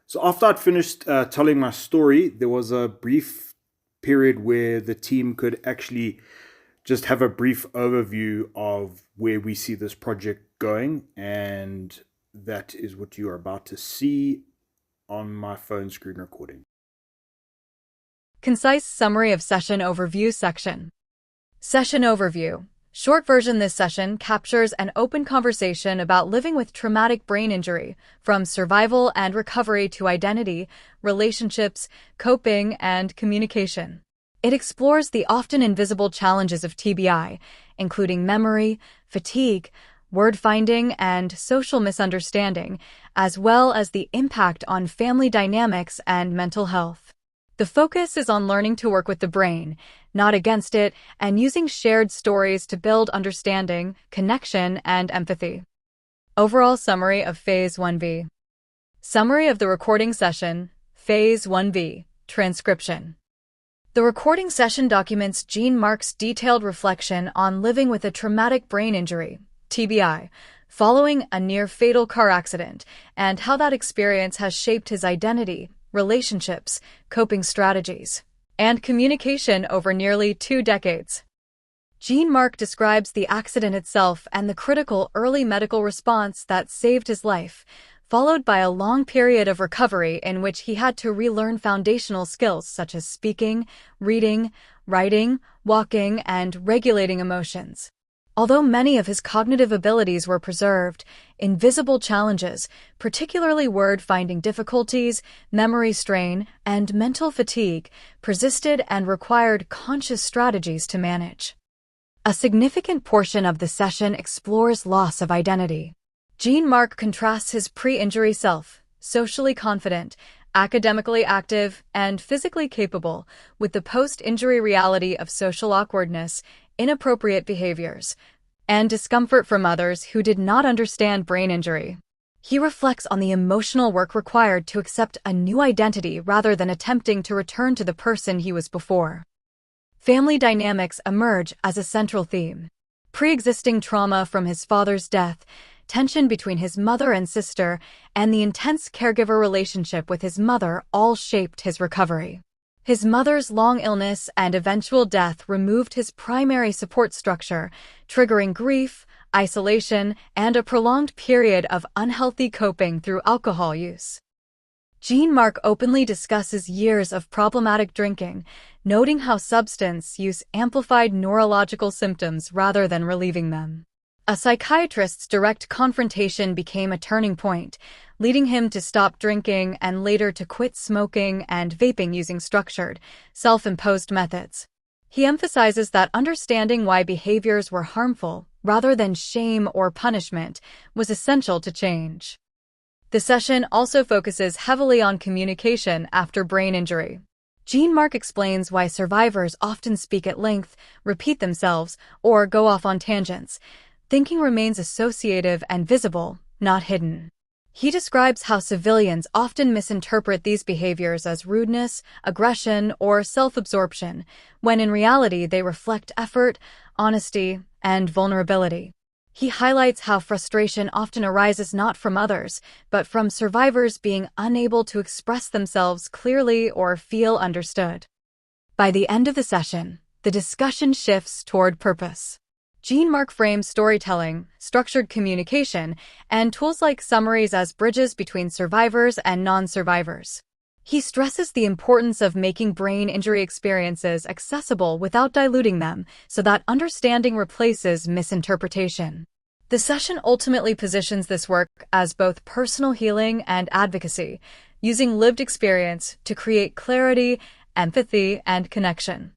So after I'd finished telling my story, there was a brief period where the team could actually just have a brief overview of where we see this project going. And that is what you are about to see on my phone screen recording. Concise summary of session overview section. Session overview. Short version. This session captures an open conversation about living with traumatic brain injury, from survival and recovery to identity, relationships, coping, and communication. It explores the often invisible challenges of TBI, including memory, fatigue, word finding, and social misunderstanding, as well as the impact on family dynamics and mental health. The focus is on learning to work with the brain, not against it, and using shared stories to build understanding, connection, and empathy. Overall summary of Phase 1B. Summary of the recording session, Phase 1B, transcription. The recording session documents Jean-Marc's detailed reflection on living with a traumatic brain injury, TBI, following a near-fatal car accident, and how that experience has shaped his identity, relationships, coping strategies, and communication over nearly 2 decades. Jean-Marc describes the accident itself and the critical early medical response that saved his life, followed by a long period of recovery in which he had to relearn foundational skills such as speaking, reading, writing, walking, and regulating emotions. Although many of his cognitive abilities were preserved, invisible challenges, particularly word-finding difficulties, memory strain, and mental fatigue, persisted and required conscious strategies to manage. A significant portion of the session explores loss of identity. Jean-Marc contrasts his pre-injury self, socially confident, academically active, and physically capable, with the post-injury reality of social awkwardness, inappropriate behaviors, and discomfort from others who did not understand brain injury. He reflects on the emotional work required to accept a new identity rather than attempting to return to the person he was before. Family dynamics emerge as a central theme. Pre-existing trauma from his father's death, tension between his mother and sister, and the intense caregiver relationship with his mother all shaped his recovery. His mother's long illness and eventual death removed his primary support structure, triggering grief, isolation, and a prolonged period of unhealthy coping through alcohol use. Jean-Marc openly discusses years of problematic drinking, noting how substance use amplified neurological symptoms rather than relieving them. A psychiatrist's direct confrontation became a turning point, leading him to stop drinking and later to quit smoking and vaping using structured, self-imposed methods. He emphasizes that understanding why behaviors were harmful, rather than shame or punishment, was essential to change. The session also focuses heavily on communication after brain injury. Jean-Marc explains why survivors often speak at length, repeat themselves, or go off on tangents. Thinking remains associative and visible, not hidden. He describes how civilians often misinterpret these behaviors as rudeness, aggression, or self-absorption, when in reality they reflect effort, honesty, and vulnerability. He highlights how frustration often arises not from others, but from survivors being unable to express themselves clearly or feel understood. By the end of the session, the discussion shifts toward purpose. Jean-Marc frames storytelling, structured communication, and tools like summaries as bridges between survivors and non-survivors. He stresses the importance of making brain injury experiences accessible without diluting them, so that understanding replaces misinterpretation. The session ultimately positions this work as both personal healing and advocacy, using lived experience to create clarity, empathy, and connection.